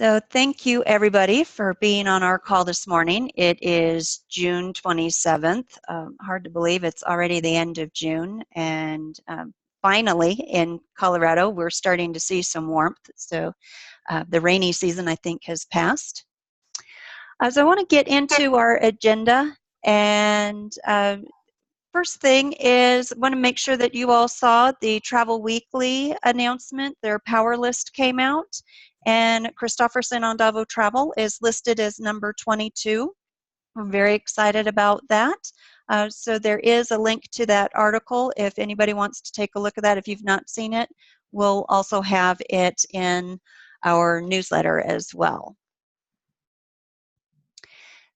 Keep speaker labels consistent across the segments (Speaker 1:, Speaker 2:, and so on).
Speaker 1: So thank you everybody for being on our call this morning. It is June 27th. Hard to believe it's already the end of June, and finally in Colorado we're starting to see some warmth. So the rainy season I think has passed. So I want to get into our agenda, and first thing is I want to make sure that you all saw the Travel Weekly announcement. Their power list came out, and Christofferson on Davo Travel is listed as number 22. We're very excited about that. So there is a link to that article if anybody wants to take a look at that. If you've not seen it, we'll also have it in our newsletter as well.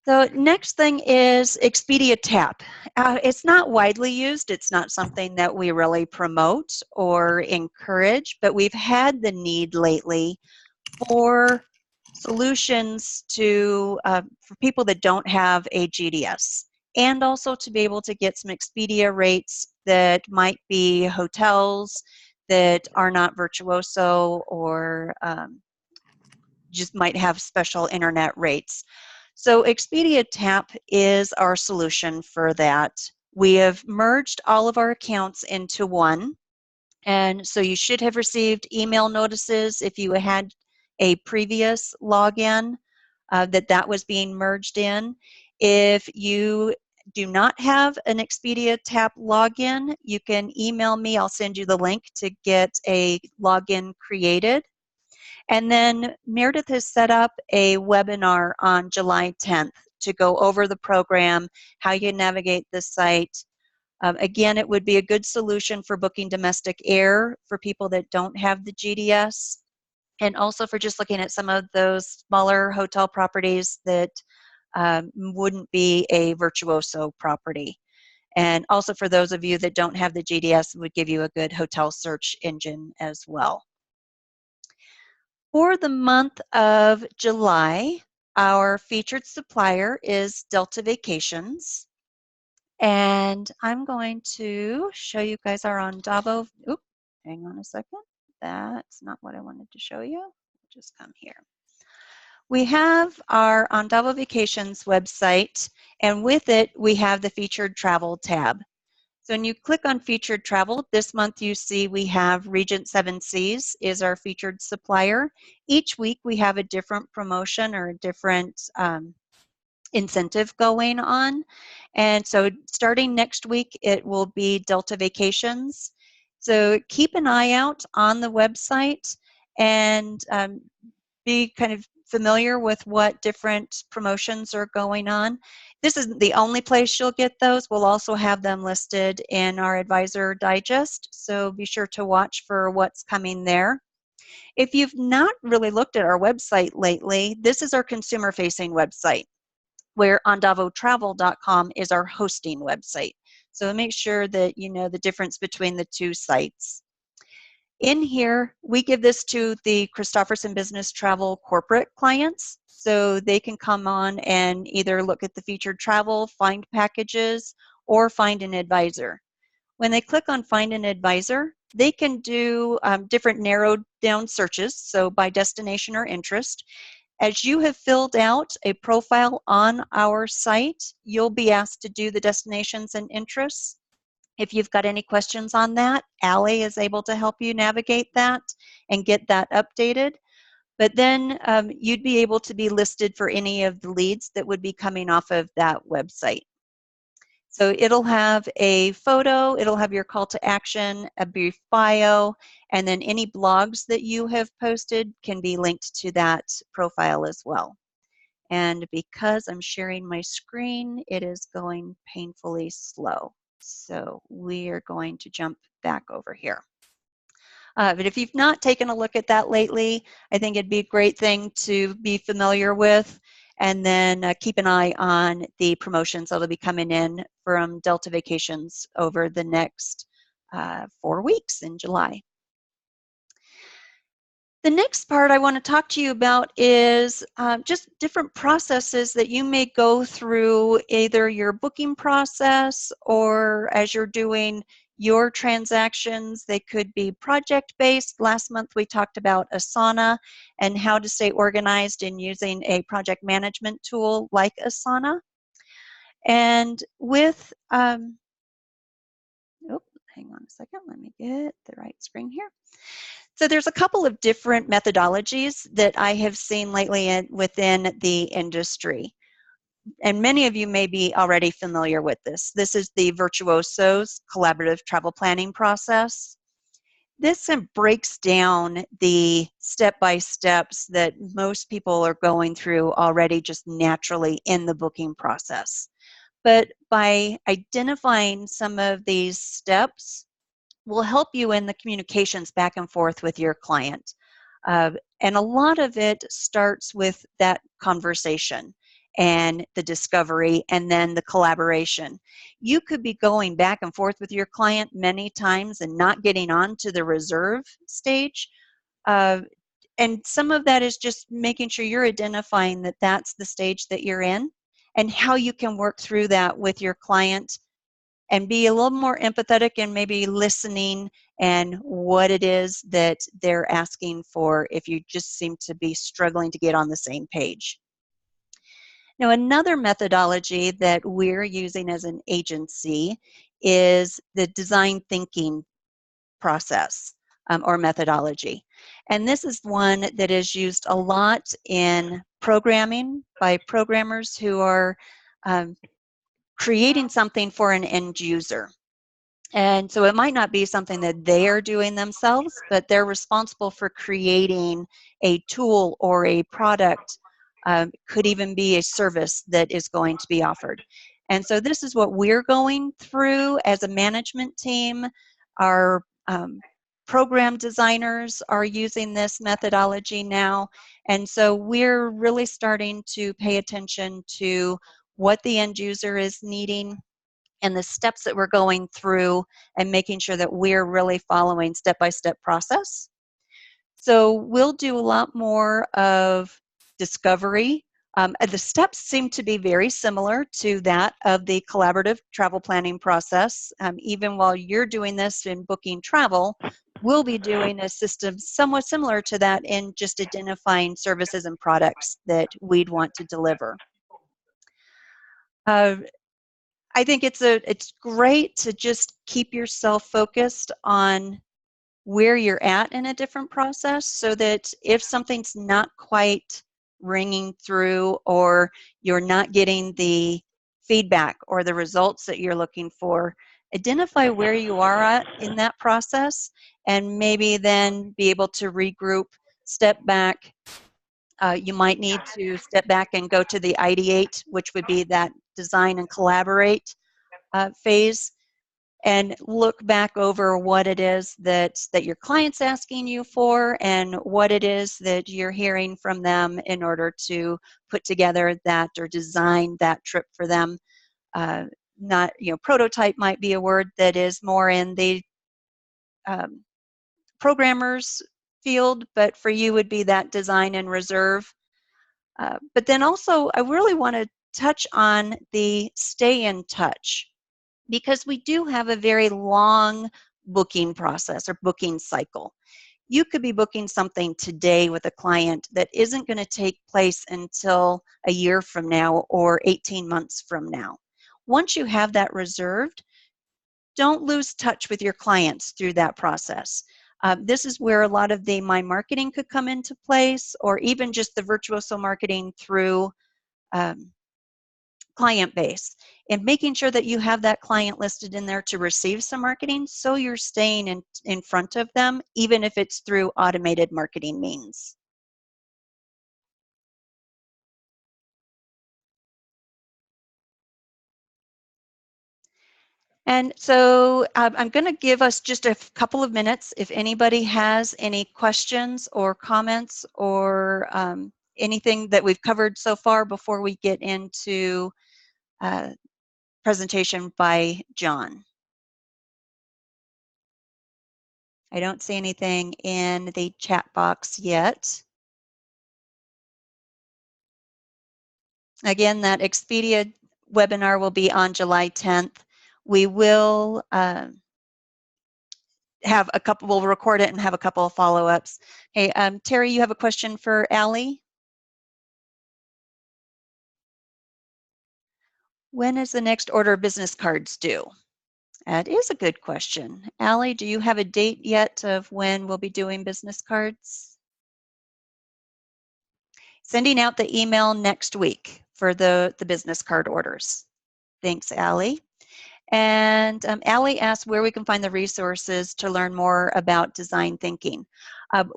Speaker 1: So next thing is Expedia Tap. It's not widely used. It's not something that we really promote or encourage, but we've had the need lately for solutions to for people that don't have a GDS, and also to be able to get some Expedia rates that might be hotels that are not virtuoso or just might have special internet rates. So Expedia Tap is our solution for that. We have merged all of our accounts into one, and so you should have received email notices if you had a previous login that was being merged in. If you do not have an Expedia Tap login, you can email me. I'll send you the link to get a login created. And then Meredith has set up a webinar on July 10th to go over the program, how you navigate the site. Again, it would be a good solution for booking domestic air for people that don't have the GDS, and also for just looking at some of those smaller hotel properties that wouldn't be a virtuoso property. And also for those of you that don't have the GDS, it would give you a good hotel search engine as well. For the month of July, our featured supplier is Delta Vacations. And I'm going to show you guys our Ondavo. Oop, hang on a second. That's not what I wanted to show you. Just come here. We have our Ondavo Vacations website, and with it, we have the Featured Travel tab. So when you click on Featured Travel, this month you see we have Regent Seven Seas is our featured supplier. Each week we have a different promotion or a different incentive going on. And so starting next week, it will be Delta Vacations. So keep an eye out on the website and be kind of familiar with what different promotions are going on. This isn't the only place you'll get those. We'll also have them listed in our Advisor Digest, so be sure to watch for what's coming there. If you've not really looked at our website lately, this is our consumer-facing website, where ondavotravel.com is our hosting website. So make sure that you know the difference between the two sites. In here, we give this to the Christofferson Business Travel corporate clients, so they can come on and either look at the featured travel, find packages, or find an advisor. When they click on Find an Advisor, they can do different narrowed down searches, so by destination or interest. As you have filled out a profile on our site, you'll be asked to do the destinations and interests. If you've got any questions on that, Allie is able to help you navigate that and get that updated. But then you'd be able to be listed for any of the leads that would be coming off of that website. So it'll have a photo, it'll have your call to action, a brief bio, and then any blogs that you have posted can be linked to that profile as well. And because I'm sharing my screen, it is going painfully slow. So we are going to jump back over here. But if you've not taken a look at that lately, I think it'd be a great thing to be familiar with, and then keep an eye on the promotions that'll be coming in from Delta Vacations over the next 4 weeks in July. The next part I want to talk to you about is just different processes that you may go through, either your booking process or as you're doing your transactions. They could be project-based. Last month we talked about Asana and how to stay organized in using a project management tool like Asana. And with, hang on a second, let me get the right screen here. So there's a couple of different methodologies that I have seen lately within the industry. And many of you may be already familiar with this. This is the Virtuoso's collaborative travel planning process. This breaks down the step-by-steps that most people are going through already just naturally in the booking process. But by identifying some of these steps, will help you in the communications back and forth with your client. And a lot of it starts with that conversation and the discovery and then the collaboration. You could be going back and forth with your client many times and not getting on to the reserve stage. And some of that is just making sure you're identifying that that's the stage that you're in and how you can work through that with your client and be a little more empathetic and maybe listening and what it is that they're asking for if you just seem to be struggling to get on the same page. Now, another methodology that we're using as an agency is the design thinking process or methodology. And this is one that is used a lot in programming by programmers who are creating something for an end user. And so it might not be something that they are doing themselves, but they're responsible for creating a tool or a product, could even be a service that is going to be offered. And so this is what we're going through as a management team. Our program designers are using this methodology now. And so we're really starting to pay attention to what the end user is needing and the steps that we're going through and making sure that we're really following step-by-step process. So we'll do a lot more of discovery. The steps seem to be very similar to that of the collaborative travel planning process. Even while you're doing this in booking travel, we'll be doing a system somewhat similar to that in just identifying services and products that we'd want to deliver. I think it's great to just keep yourself focused on where you're at in a different process so that if something's not quite ringing through or you're not getting the feedback or the results that you're looking for, identify where you are at in that process and maybe then be able to regroup, step back. You might need to step back and go to the ideate, which would be that design and collaborate phase, and look back over what it is that your client's asking you for and what it is that you're hearing from them in order to put together that or design that trip for them. Not, prototype might be a word that is more in the programmer's field, but for you would be that design and reserve. But then also, I really want to touch on the stay in touch, because we do have a very long booking process or booking cycle. You could be booking something today with a client that isn't going to take place until a year from now or 18 months from now. Once you have that reserved, don't lose touch with your clients through that process. This is where a lot of the My Marketing could come into place, or even just the Virtuoso marketing through client base, and making sure that you have that client listed in there to receive some marketing so you're staying in front of them, even if it's through automated marketing means. And so I'm going to give us just a couple of minutes if anybody has any questions or comments or anything that we've covered so far before we get into presentation by John. I don't see anything in the chat box yet. Again, that Expedia webinar will be on July 10th. We will have a couple, we'll record it and have a couple of follow-ups. Hey, Terry, you have a question for Allie? When is the next order of business cards due? That is a good question. Allie, do you have a date yet of when we'll be doing business cards? Sending out the email next week for the business card orders. Thanks, Allie. And Allie asked where we can find the resources to learn more about design thinking.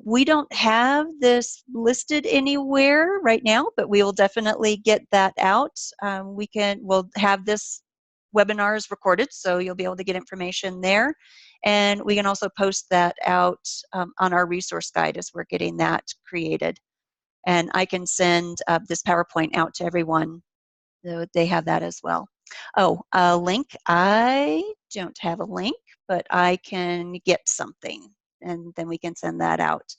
Speaker 1: We don't have this listed anywhere right now, but we will definitely get that out. We'll have this webinars recorded, so you'll be able to get information there. And we can also post that out on our resource guide as we're getting that created. And I can send this PowerPoint out to everyone so they have that as well. Oh, a link. I don't have a link, but I can get something, and then we can send that out.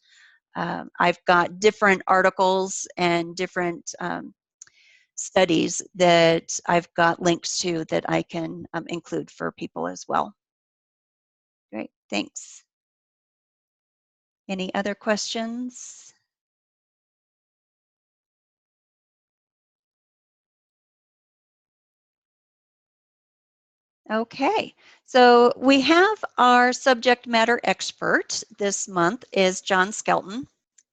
Speaker 1: I've got different articles and different studies that I've got links to that I can include for people as well. Great, thanks. Any other questions? Okay, so we have our subject matter expert this month is John Skelton.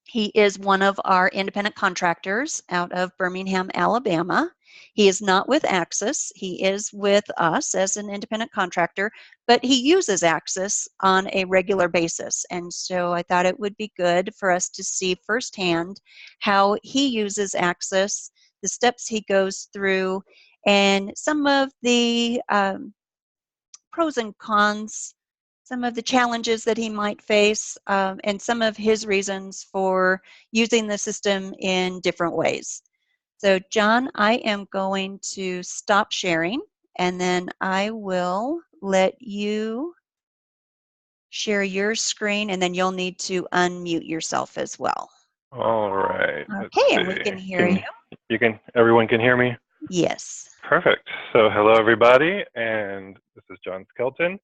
Speaker 1: He is one of our independent contractors out of Birmingham, Alabama. He is not with AXUS. He is with us as an independent contractor, but he uses AXUS on a regular basis. And so I thought it would be good for us to see firsthand how he uses AXUS, the steps he goes through, and some of the pros and cons, some of the challenges that he might face, and some of his reasons for using the system in different ways. So John, I am going to stop sharing, and then I will let you share your screen, and then you'll need to unmute yourself as well.
Speaker 2: All right.
Speaker 1: Okay, and we can hear you.
Speaker 2: Everyone can hear me?
Speaker 1: Yes.
Speaker 2: Perfect. So hello everybody, and this is John Skelton,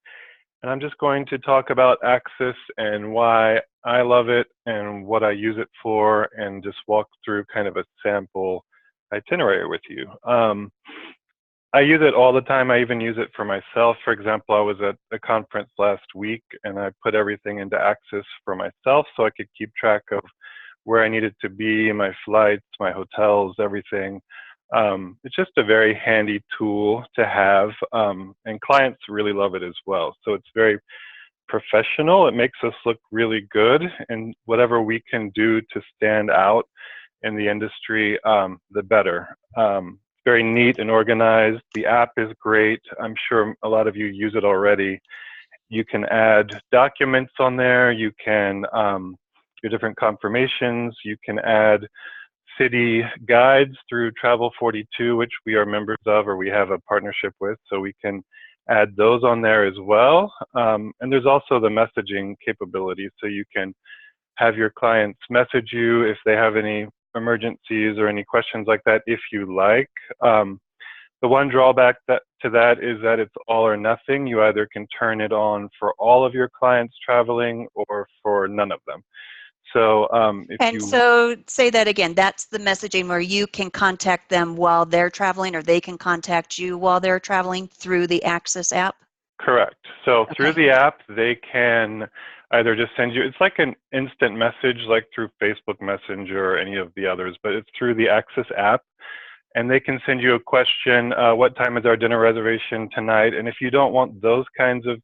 Speaker 2: and I'm just going to talk about AXUS and why I love it and what I use it for, and just walk through kind of a sample itinerary with you. I use it all the time. I even use it for myself. For example, I was at a conference last week and I put everything into AXUS for myself so I could keep track of where I needed to be, my flights, my hotels, everything. It's just a very handy tool to have, and clients really love it as well. So it's very professional. It makes us look really good, and whatever we can do to stand out in the industry, the better. Very neat and organized. The app is great. I'm sure a lot of you use it already. You can add documents on there. You can your different confirmations. You can add city guides through Travel 42, which we are members of or we have a partnership with, so we can add those on there as well. And there's also the messaging capability, so you can have your clients message you if they have any emergencies or any questions like that if you like. The one drawback to that is that it's all or nothing. You either can turn it on for all of your clients traveling or for none of them. So
Speaker 1: so say that again, that's the messaging where you can contact them while they're traveling, or they can contact you while they're traveling through the AXUS app?
Speaker 2: Correct. So through the app, they can either just send you, it's like an instant message like through Facebook Messenger or any of the others, but it's through the AXUS app. And they can send you a question, what time is our dinner reservation tonight? And if you don't want those kinds of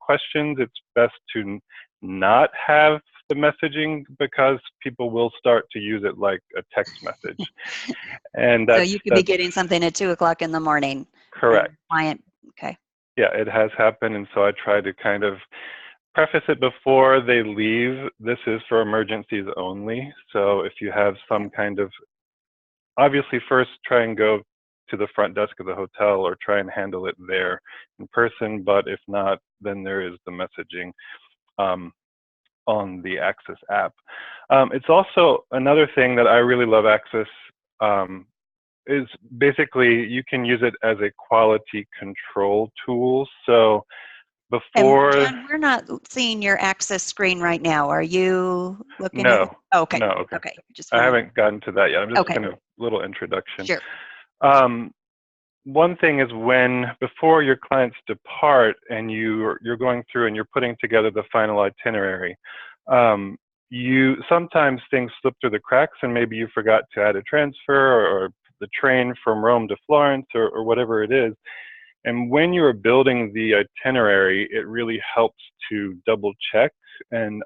Speaker 2: questions, it's best to not have the messaging, because people will start to use it like a text message. And
Speaker 1: so you could be getting something at 2 o'clock in the morning.
Speaker 2: Correct.
Speaker 1: Client, okay.
Speaker 2: Yeah, it has happened, and so I try to kind of preface it before they leave. This is for emergencies only. So if you have some kind of, obviously first try and go to the front desk of the hotel or try and handle it there in person, but if not, then there is the messaging on the AXUS app. It's also another thing that I really love AXUS is basically you can use it as a quality control tool. So
Speaker 1: And
Speaker 2: Before,
Speaker 1: John, we're not seeing your AXUS screen right now. Are you looking at it?
Speaker 2: no,
Speaker 1: Okay.
Speaker 2: no, okay.
Speaker 1: Okay. Just
Speaker 2: I
Speaker 1: want to.
Speaker 2: haven't gotten to that yet. I'm just
Speaker 1: Okay.
Speaker 2: kind of little introduction.
Speaker 1: Sure.
Speaker 2: One thing is before your clients depart and you're going through and you're putting together the final itinerary, sometimes things slip through the cracks and maybe you forgot to add a transfer or the train from Rome to Florence or whatever it is. And when you're building the itinerary, it really helps to double check. And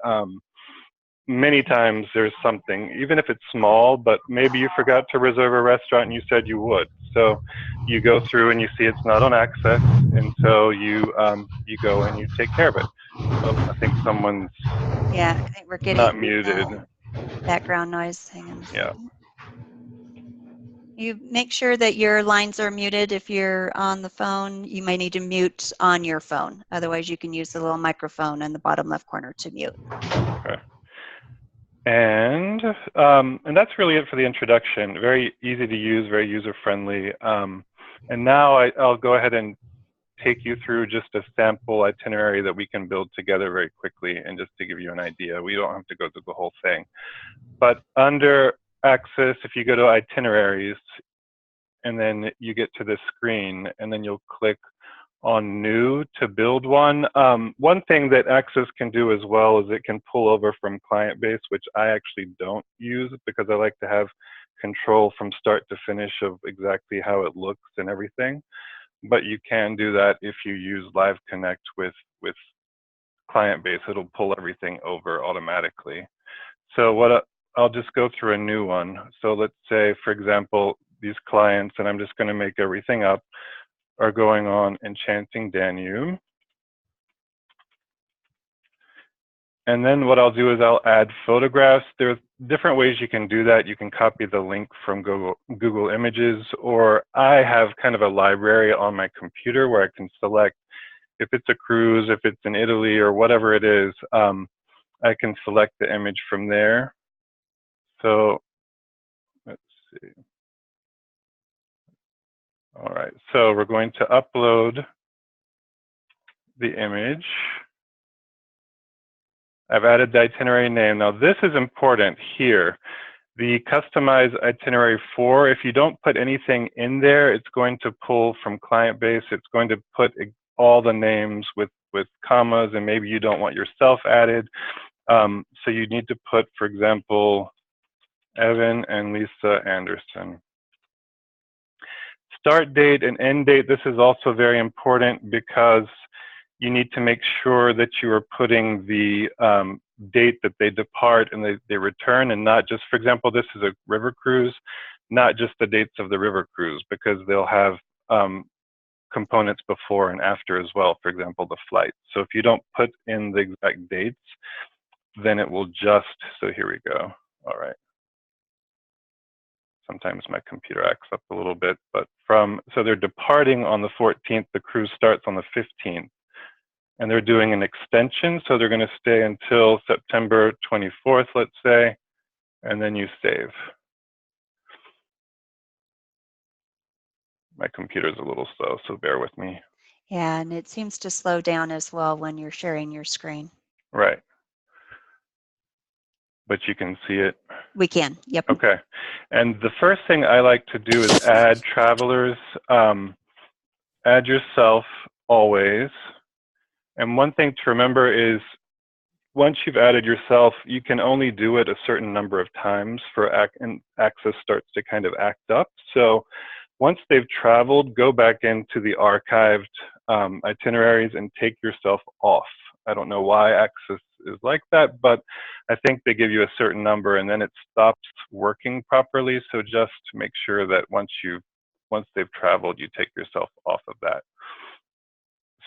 Speaker 2: many times there's something, even if it's small, but maybe you forgot to reserve a restaurant and you said you would. So you go through and you see it's not on AXUS, and so you go and you take care of it. Oh, I think someone's
Speaker 1: Yeah, I think we're
Speaker 2: not
Speaker 1: getting
Speaker 2: muted.
Speaker 1: background noise. Hang on a
Speaker 2: Yeah.
Speaker 1: second. You make sure that your lines are muted. If you're on the phone, you may need to mute on your phone. Otherwise, you can use the little microphone in the bottom left corner to mute.
Speaker 2: Okay. And that's really it for the introduction. Very easy to use, very user-friendly. And now I'll go ahead and take you through just a sample itinerary that we can build together very quickly, and just to give you an idea. We don't have to go through the whole thing. But under AXUS, if you go to itineraries, and then you get to this screen, and then you'll click on new to build one. One thing that AXUS can do as well is it can pull over from client base, which I actually don't use because I like to have control from start to finish of exactly how it looks and everything. But you can do that if you use Live Connect with client base. It'll pull everything over automatically. So I'll just go through a new one. So let's say, for example, these clients, and I'm just going to make everything up, are going on Enchanting Danube. And then what I'll do is I'll add photographs. There's different ways you can do that. You can copy the link from Google Images, or I have kind of a library on my computer where I can select if it's a cruise, if it's in Italy, or whatever it is. I can select the image from there. So let's see. All right, so we're going to upload the image. I've added the itinerary name. Now this is important here. The customize itinerary 4, if you don't put anything in there, it's going to pull from client base. It's going to put all the names with commas, and maybe you don't want yourself added. So you need to put, for example, Evan and Lisa Anderson. Start date and end date, this is also very important because you need to make sure that you are putting the date that they depart and they return, and not just, for example, this is a river cruise, not just the dates of the river cruise, because they'll have components before and after as well, for example, the flight. So if you don't put in the exact dates, then it will just, so here we go. All right. Sometimes my computer acts up a little bit, but so they're departing on the 14th, the cruise starts on the 15th, and they're doing an extension, so they're gonna stay until September 24th, let's say, and then you save. My computer's a little slow, so bear with me.
Speaker 1: Yeah, and it seems to slow down as well when you're sharing your screen.
Speaker 2: Right. But you can see it?
Speaker 1: We can, yep.
Speaker 2: Okay. And the first thing I like to do is add travelers, add yourself always. And one thing to remember is once you've added yourself, you can only do it a certain number of times and AXUS starts to kind of act up. So once they've traveled, go back into the archived itineraries and take yourself off. I don't know why AXUS is like that, but I think they give you a certain number and then it stops working properly. So just make sure that once they've traveled, you take yourself off of that.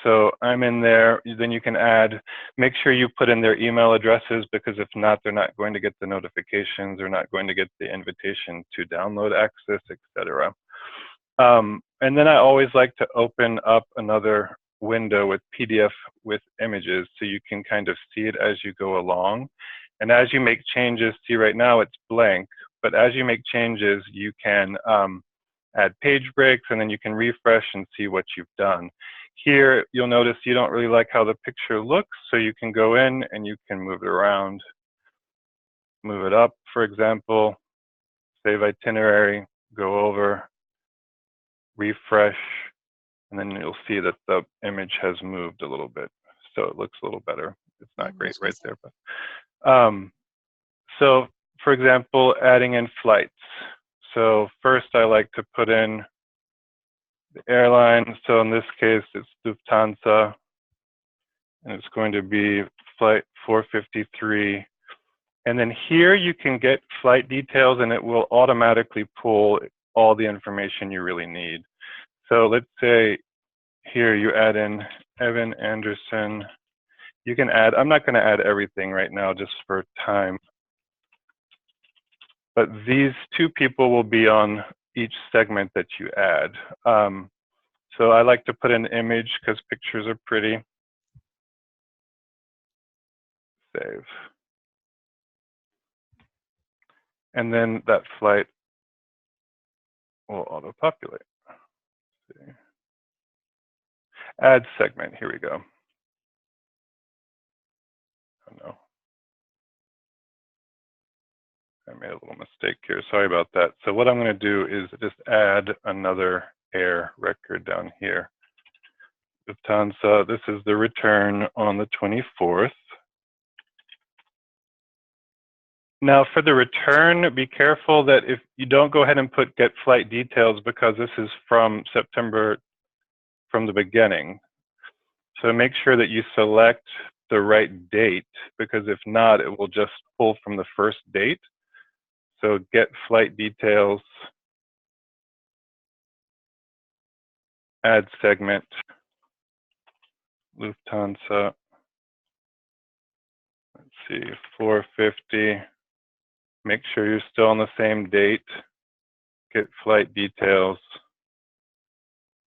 Speaker 2: So I'm in there, then you can make sure you put in their email addresses, because if not, they're not going to get the notifications, they're not going to get the invitation to download AXUS, etc. And then I always like to open up another window with PDF with images so you can kind of see it as you go along. And as you make changes, see right now it's blank, but as you make changes, you can add page breaks, and then you can refresh and see what you've done. Here, you'll notice you don't really like how the picture looks, so you can go in and you can move it around, move it up, for example, save itinerary, go over, refresh, and then you'll see that the image has moved a little bit, so it looks a little better. It's not great right there, but so for example, adding in flights. So first I like to put in the airline. So in this case, it's Lufthansa, and it's going to be flight 453. And then here you can get flight details, and it will automatically pull all the information you really need. So let's say here you add in Evan Anderson. You can add, I'm not going to add everything right now just for time, but these two people will be on each segment that you add. So I like to put an image because pictures are pretty. Save. And then that flight will auto-populate. Add segment, here we go. Oh no. I made a little mistake here, sorry about that. So what I'm gonna do is just add another air record down here. Lufthansa, this is the return on the 24th. Now for the return, be careful that if you don't go ahead and put get flight details, because this is from September, from the beginning. So make sure that you select the right date, because if not, it will just pull from the first date. So get flight details, add segment, Lufthansa, let's see, 450. Make sure you're still on the same date, get flight details,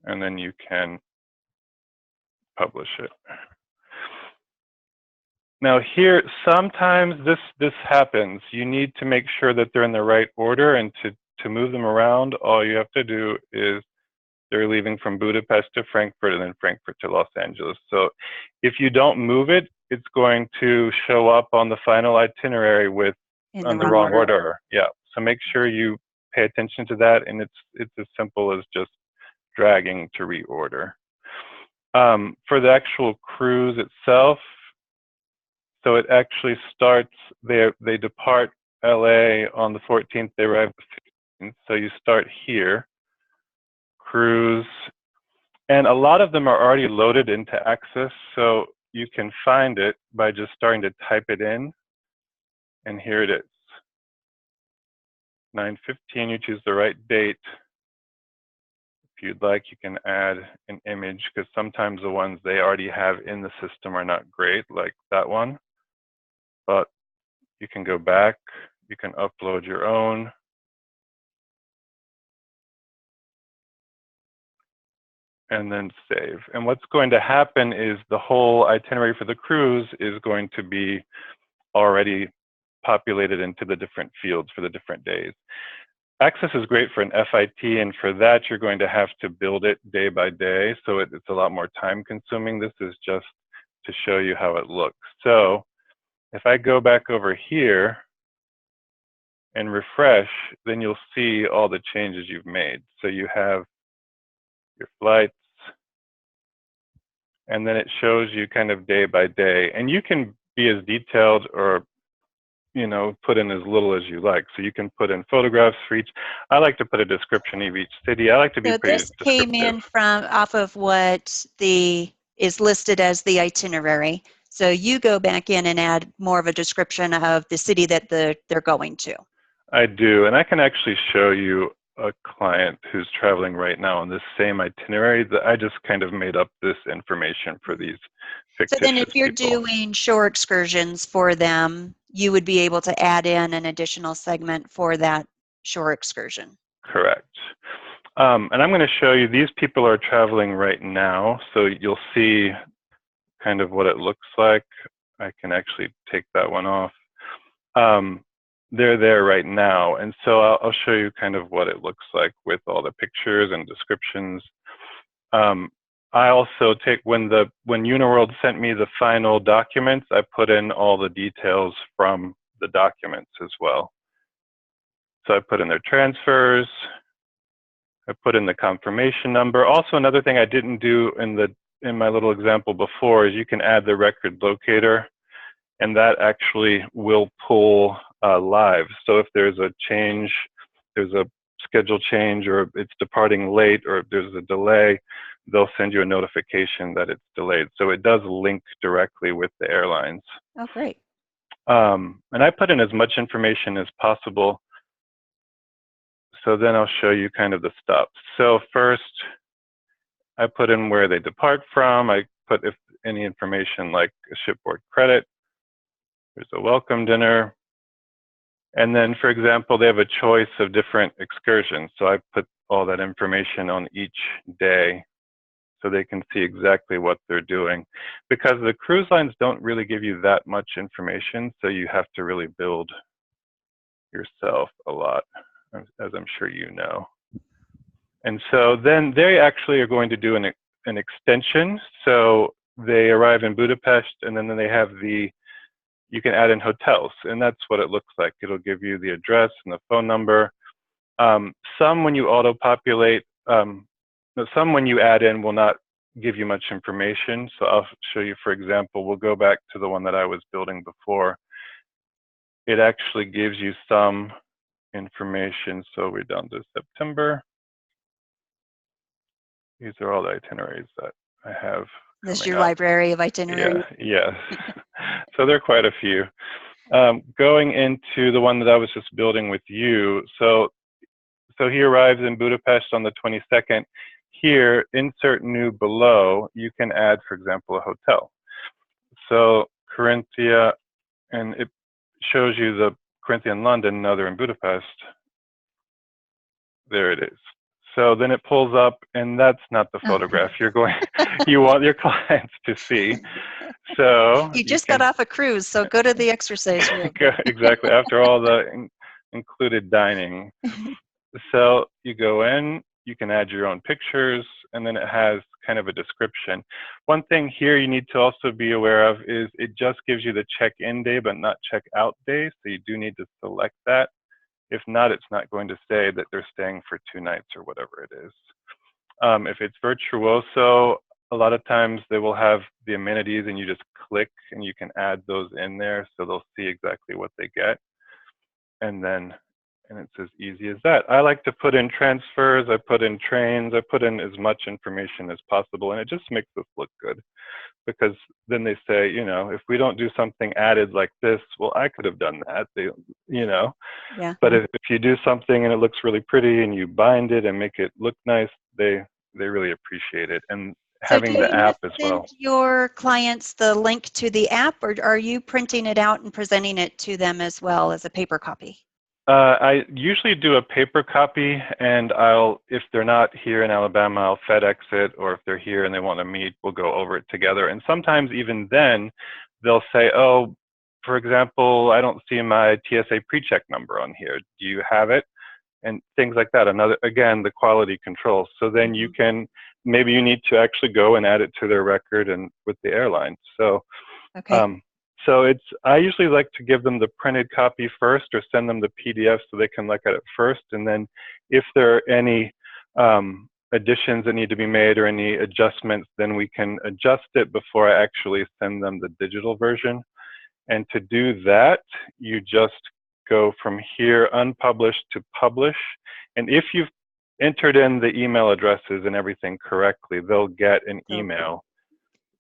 Speaker 2: and then you can publish it. Now here, sometimes this happens. You need to make sure that they're in the right order, and to move them around, all you have to do is they're leaving from Budapest to Frankfurt and then Frankfurt to Los Angeles. So if you don't move it, it's going to show up on the final itinerary with on the wrong order. Yeah, so make sure you pay attention to that, and it's as simple as just dragging to reorder. For the actual cruise itself, so it actually starts, they depart LA on the 14th, they arrive the 15th. So you start here, cruise, and a lot of them are already loaded into AXUS, so you can find it by just starting to type it in, and here it is. 9:15, you choose the right date. If you'd like, you can add an image, because sometimes the ones they already have in the system are not great, like that one. But you can go back, you can upload your own. And then save. And what's going to happen is the whole itinerary for the cruise is going to be already populated into the different fields for the different days. AXUS is great for an FIT, and for that you're going to have to build it day by day, so it's a lot more time consuming. This is just to show you how it looks. So if I go back over here and refresh, then you'll see all the changes you've made. So you have your flights, and then it shows you kind of day by day. And you can be as detailed or, you know, put in as little as you like. So you can put in photographs for each. I like to put a description of each city. I like to be pretty descriptive.
Speaker 1: So this came in from off of what is listed as the itinerary. So you go back in and add more of a description of the city that they're going to.
Speaker 2: I do, and I can actually show you a client who's traveling right now on this same itinerary. That I just kind of made up this information for these fictitious
Speaker 1: So then if you're
Speaker 2: people.
Speaker 1: doing shore excursions for them, you would be able to add in an additional segment for that shore excursion.
Speaker 2: Correct. And I'm going to show you, these people are traveling right now, so you'll see kind of what it looks like. I can actually take that one off. They're there right now, and so I'll show you kind of what it looks like with all the pictures and descriptions. I also take, when Uniworld sent me the final documents, I put in all the details from the documents as well. So I put in their transfers, I put in the confirmation number. Also, another thing I didn't do in my little example before is you can add the record locator, and that actually will pull live. So if there's a change, there's a schedule change, or it's departing late, or if there's a delay, they'll send you a notification that it's delayed. So it does link directly with the airlines.
Speaker 1: Oh, great.
Speaker 2: And I put in as much information as possible. So then I'll show you kind of the stops. So first, I put in where they depart from. I put if any information like a shipboard credit. There's a welcome dinner. And then, for example, they have a choice of different excursions. So I put all that information on each day so they can see exactly what they're doing. Because the cruise lines don't really give you that much information, so you have to really build yourself a lot, as I'm sure you know. And so then they actually are going to do an extension. So they arrive in Budapest, and then they have you can add in hotels, and that's what it looks like. It'll give you the address and the phone number. Some, when you auto-populate, some when you add in will not give you much information. So I'll show you, for example, we'll go back to the one that I was building before. It actually gives you some information. So we're down to September. These are all the itineraries that I have.
Speaker 1: This is your library of itineraries?
Speaker 2: Yeah, yes. So there are quite a few. Going into the one that I was just building with you. So he arrives in Budapest on the 22nd. Here, insert new below, you can add, for example, a hotel. So Corinthia, and it shows you the Corinthia in London, now they're in Budapest. There it is. So then it pulls up, and that's not the photograph you want your clients to see. So
Speaker 1: you just got off a cruise, so go to the exercise room.
Speaker 2: Exactly, after all the included dining. So you go in, you can add your own pictures, and then it has kind of a description. One thing here you need to also be aware of is it just gives you the check-in day, but not check-out day, so you do need to select that. If not, it's not going to say that they're staying for 2 nights or whatever it is. If it's Virtuoso, a lot of times they will have the amenities and you just click and you can add those in there so they'll see exactly what they get. And it's as easy as that. I like to put in transfers, I put in trains, I put in as much information as possible, and it just makes this look good. Because then they say, you know, if we don't do something added like this, well, I could have done that,
Speaker 1: Yeah.
Speaker 2: But if you do something and it looks really pretty and you bind it and make it look nice, they really appreciate it. And having the app as well.
Speaker 1: Send your clients the link to the app, or are you printing it out and presenting it to them as well as a paper copy?
Speaker 2: I usually do a paper copy, and if they're not here in Alabama, I'll FedEx it, or if they're here and they want to meet, we'll go over it together. And sometimes even then, they'll say, oh, for example, I don't see my TSA PreCheck number on here. Do you have it? And things like that. Again, the quality control. So then you can, maybe you need to actually go and add it to their record and with the airline. So,
Speaker 1: okay.
Speaker 2: So I usually like to give them the printed copy first or send them the PDF so they can look at it first. And then if there are any additions that need to be made or any adjustments, then we can adjust it before I actually send them the digital version. And to do that, you just go from here, unpublished to publish. And if you've entered in the email addresses and everything correctly, they'll get an email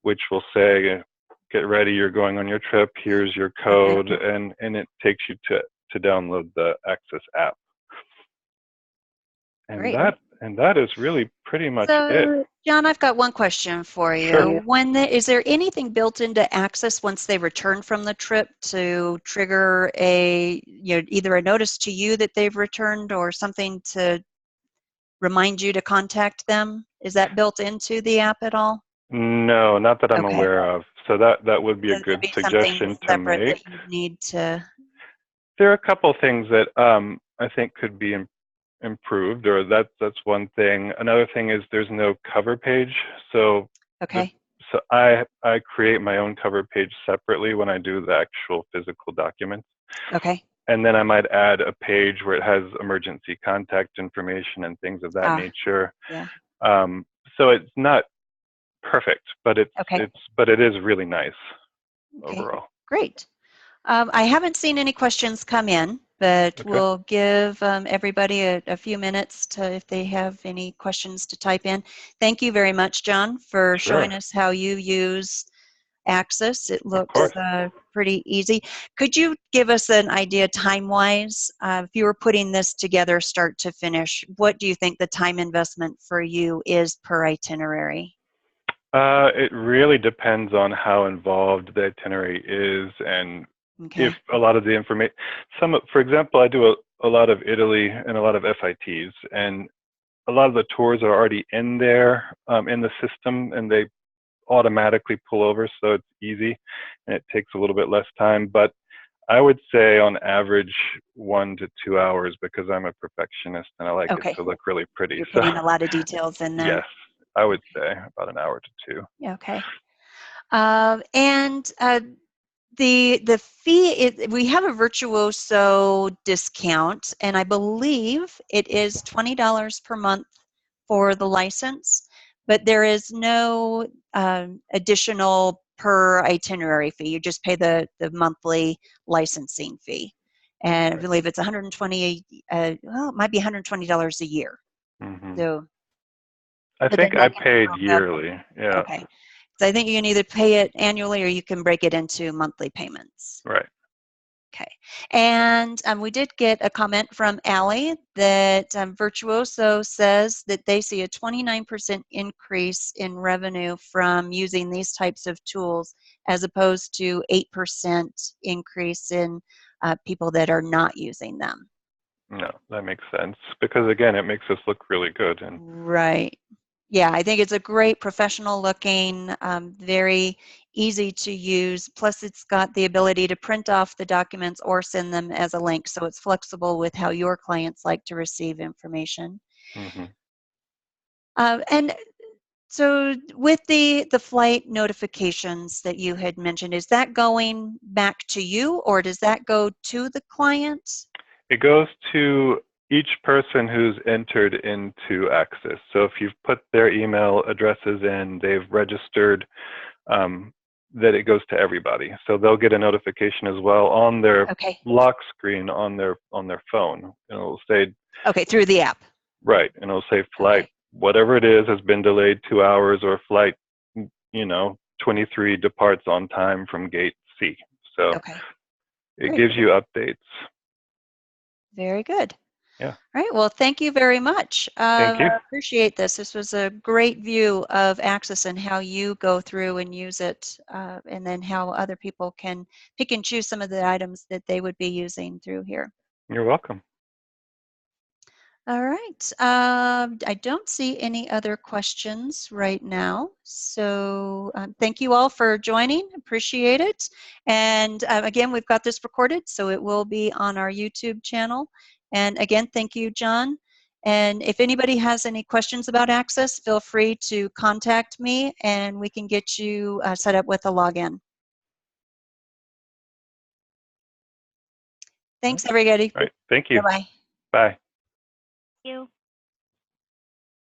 Speaker 2: which will say, get ready, you're going on your trip, here's your code, and it takes you to download the AXUS app. And
Speaker 1: Great.
Speaker 2: that is really pretty much it.
Speaker 1: John, I've got one question for you.
Speaker 2: Sure.
Speaker 1: Is there anything built into AXUS once they return from the trip to trigger either a notice to you that they've returned or something to remind you to contact them? Is that built into the app at all?
Speaker 2: No, not that I'm aware of. So that would be a good suggestion to make.
Speaker 1: That you need to.
Speaker 2: There are a couple things that I think could be improved, or that's one thing. Another thing is there's no cover page. So
Speaker 1: Okay.
Speaker 2: so I create my own cover page separately when I do the actual physical documents.
Speaker 1: Okay.
Speaker 2: And then I might add a page where it has emergency contact information and things of that nature.
Speaker 1: Yeah.
Speaker 2: So it's not perfect, but it is really nice overall.
Speaker 1: Great. I haven't seen any questions come in, but we'll give everybody a few minutes to, if they have any questions, to type in. Thank you very much, John, for showing us how you use AXUS. It looks pretty easy. Could you give us an idea time-wise, if you were putting this together start to finish, what do you think the time investment for you is per itinerary?
Speaker 2: It really depends on how involved the itinerary is, and if a lot of the information, for example, I do a lot of Italy and a lot of FITs, and a lot of the tours are already in there, in the system, and they automatically pull over, so it's easy, and it takes a little bit less time. But I would say on average 1 to 2 hours, because I'm a perfectionist and I like it to look really pretty.
Speaker 1: You're putting a lot of details in there.
Speaker 2: Yes, I would say about 1 hour to 2.
Speaker 1: Okay. And the fee, we have a Virtuoso discount, and I believe it is $20 per month for the license, but there is no additional per itinerary fee. You just pay the monthly licensing fee. And I believe it's 120, well, it might be $120 a year. So,
Speaker 2: I think I paid yearly, yeah.
Speaker 1: Okay. So I think you can either pay it annually or you can break it into monthly payments.
Speaker 2: Right.
Speaker 1: Okay. And we did get a comment from Allie that Virtuoso says that they see a 29% increase in revenue from using these types of tools, as opposed to 8% increase in people that are not using them.
Speaker 2: No, that makes sense, because again, it makes us look really good. And
Speaker 1: right. Yeah, I think it's a great professional looking, very easy to use. Plus, it's got the ability to print off the documents or send them as a link, so it's flexible with how your clients like to receive information. And so with the flight notifications that you had mentioned, is that going back to you, or does that go to the client?
Speaker 2: It goes to each person who's entered into AXUS. So if you've put their email addresses in, they've registered, that it goes to everybody. So they'll get a notification as well on their lock screen on their phone, and it'll say,
Speaker 1: through the app.
Speaker 2: Right, and it'll say flight, whatever it is, has been delayed 2 hours, or flight, 23 departs on time from gate C. So it gives you updates.
Speaker 1: Very good.
Speaker 2: Yeah.
Speaker 1: All right. Well, thank you very much.
Speaker 2: Thank you.
Speaker 1: I appreciate this. This was a great view of AXUS and how you go through and use it, and then how other people can pick and choose some of the items that they would be using through here.
Speaker 2: You're welcome.
Speaker 1: All right. I don't see any other questions right now. So thank you all for joining. Appreciate it. And again, we've got this recorded, so it will be on our YouTube channel. And again, thank you, John. And if anybody has any questions about AXUS, feel free to contact me, and we can get you set up with a login. Thanks, everybody.
Speaker 2: All right. Thank you.
Speaker 1: Bye-bye.
Speaker 2: Bye.
Speaker 3: Thank you.